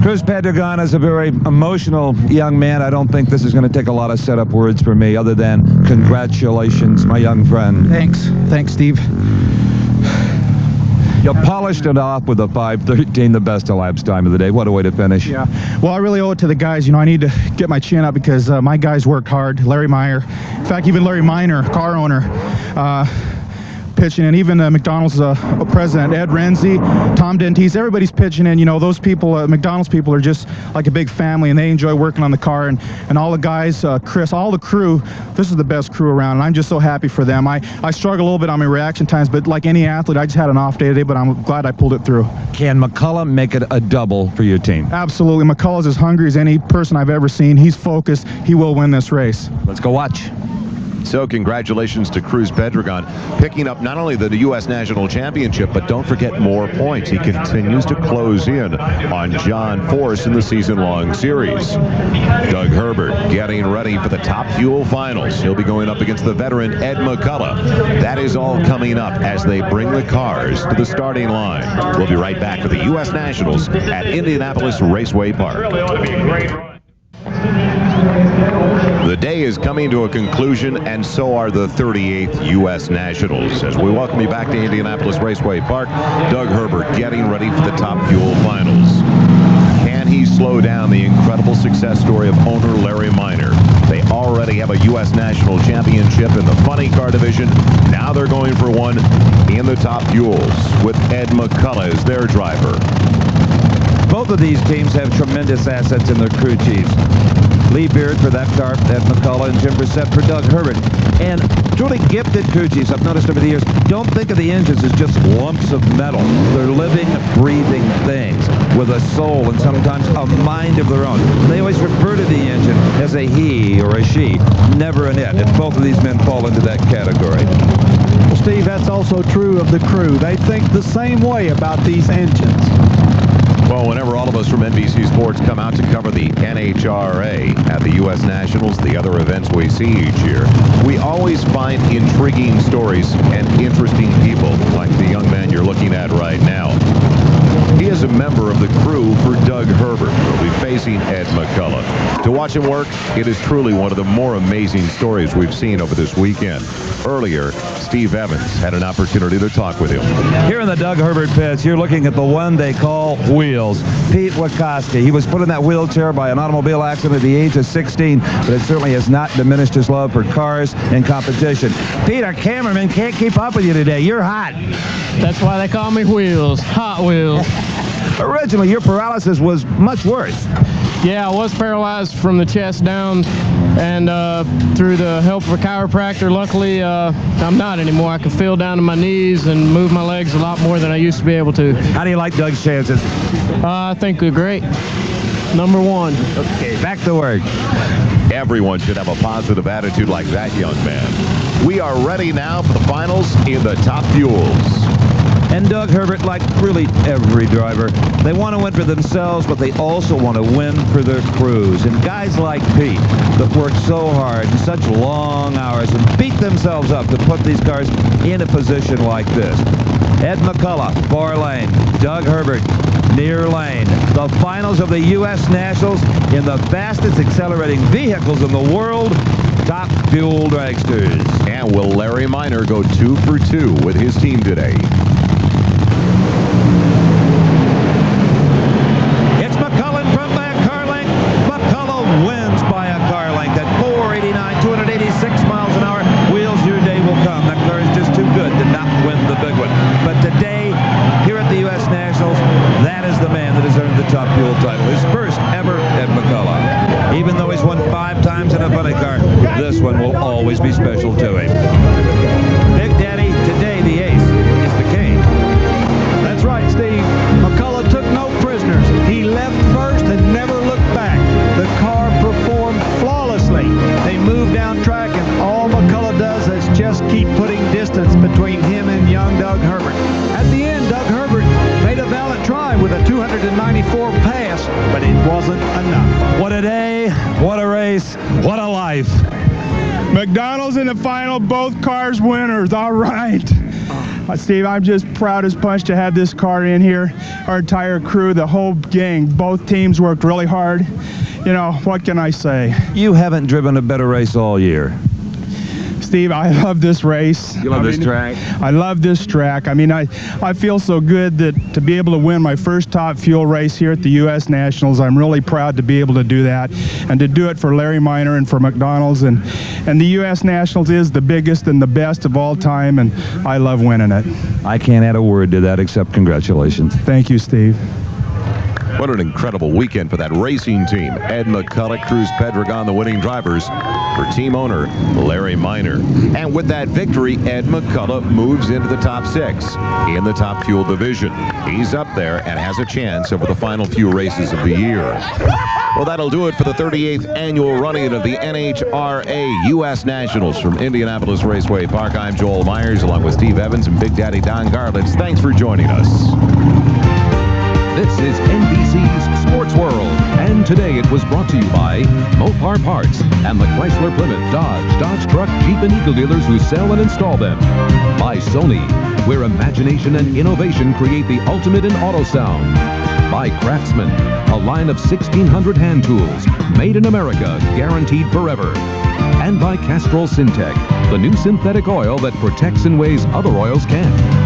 Cruz Pedregon is a very emotional young man. I don't think this is going to take a lot of setup words for me other than congratulations, my young friend. Thanks, Steve. You polished it off with a 5:13, the best elapsed time of the day. What a way to finish. Yeah. Well, I really owe it to the guys. You know, I need to get my chin up because my guys worked hard. Larry Meyer, in fact, even Larry Miner, car owner, pitching in. Even McDonald's president, Ed Renzi, Tom Dentese, everybody's pitching in. You know, those people, McDonald's people are just like a big family, and they enjoy working on the car. And all the guys, Chris, all the crew, this is the best crew around, and I'm just so happy for them. I struggle a little bit on my reaction times, but like any athlete, I just had an off day today, but I'm glad I pulled it through. Can McCullough make it a double for your team? Absolutely. McCullough's as hungry as any person I've ever seen. He's focused. He will win this race. Let's go watch. So congratulations to Cruz Pedregon, picking up not only the U.S. National Championship, but don't forget more points. He continues to close in on John Force in the season-long series. Doug Herbert getting ready for the Top Fuel Finals. He'll be going up against the veteran Ed McCullough. That is all coming up as they bring the cars to the starting line. We'll be right back with the U.S. Nationals at Indianapolis Raceway Park. The day is coming to a conclusion, and so are the 38th U.S. Nationals. As we welcome you back to Indianapolis Raceway Park, Doug Herbert getting ready for the Top Fuel Finals. Can he slow down the incredible success story of owner Larry Miner? They already have a U.S. National Championship in the funny car division. Now they're going for one in the Top Fuels with Ed McCullough as their driver. Both of these teams have tremendous assets in their crew chiefs. Lee Beard for that car, Ed McCullough, and Jim Brissett for Doug Herbert. And truly gifted crew chiefs, I've noticed over the years, don't think of the engines as just lumps of metal. They're living, breathing things with a soul and sometimes a mind of their own. They always refer to the engine as a he or a she, never an it. And both of these men fall into that category. Well, Steve, that's also true of the crew. They think the same way about these engines. Well, whenever all of us from NBC Sports come out to cover the NHRA at the U.S. Nationals, the other events we see each year, we always find intriguing stories and interesting people, like the young man you're looking at right now. He is a member of the crew for Doug Herbert, who will be facing Ed McCullough. To watch him work, it is truly one of the more amazing stories we've seen over this weekend. Earlier, Steve Evans had an opportunity to talk with him. Here in the Doug Herbert pits, you're looking at the one they call wheels. Pete Wachowski. He was put in that wheelchair by an automobile accident at the age of 16, but it certainly has not diminished his love for cars and competition. Pete, our cameraman can't keep up with you today. You're hot. That's why they call me Wheels, Hot Wheels. Originally, your paralysis was much worse. Yeah, I was paralyzed from the chest down, and through the help of a chiropractor, luckily I'm not anymore. I can feel down to my knees and move my legs a lot more than I used to be able to. How do you like Doug's chances? I think they're great. Number one. Okay, back to work. Everyone should have a positive attitude like that young man. We are ready now for the finals in the Top Fuels. And Doug Herbert, like really every driver, they want to win for themselves, but they also want to win for their crews. And guys like Pete that work so hard in such long hours and beat themselves up to put these cars in a position like this. Ed McCullough, far lane. Doug Herbert, near lane. The finals of the U.S. Nationals in the fastest accelerating vehicles in the world, Top Fuel dragsters. And will Larry Miner go 2 for 2 with his team today? It's McCullough from that car length. McCullough wins by a car length at 489, 286 miles an hour. Wheels, your day will come. That car is just too good to not win the big one. But today, here at the U.S. Nationals, that is the man that has earned the Top Fuel title. His first ever Ed McCullough. Even though he's won 5 times in a funny car, this one will always be special to him. Big Daddy, today the ace is the king. That's right, Steve. McCullough took no prisoners. He left first and never looked back. The car performed flawlessly. They moved down track, and all McCullough does is just keep putting distance between him and young Doug Herbert. At the end, Doug Herbert made a valiant try with a 294 pass, but it wasn't enough. What a day, what a race, what a life. McDonald's in the final, both cars winners. All right. Steve, I'm just proud as punch to have this car in here. Our entire crew, the whole gang, both teams worked really hard. You know, what can I say? You haven't driven a better race all year. Steve, I love this race. You love this track? I love this track. I mean, I feel so good that to be able to win my first top fuel race here at the U.S. Nationals, I'm really proud to be able to do that, and to do it for Larry Minor and for McDonald's. And the U.S. Nationals is the biggest and the best of all time, and I love winning it. I can't add a word to that except congratulations. Thank you, Steve. What an incredible weekend for that racing team. Ed McCulloch, Cruz Pedregon, the winning drivers for team owner Larry Minor. And with that victory, Ed McCulloch moves into the top 6 in the top fuel division. He's up there and has a chance over the final few races of the year. Well, that'll do it for the 38th annual running of the NHRA U.S. Nationals from Indianapolis Raceway Park. I'm Joel Myers along with Steve Evans and Big Daddy Don Garlitz. Thanks for joining us. This is NBC's Sports World, and today it was brought to you by Mopar Parts and the Chrysler Plymouth, Dodge Truck, Jeep, and Eagle dealers who sell and install them. By Sony, where imagination and innovation create the ultimate in auto sound. By Craftsman, a line of 1,600 hand tools, made in America, guaranteed forever. And by Castrol Syntec, the new synthetic oil that protects in ways other oils can't.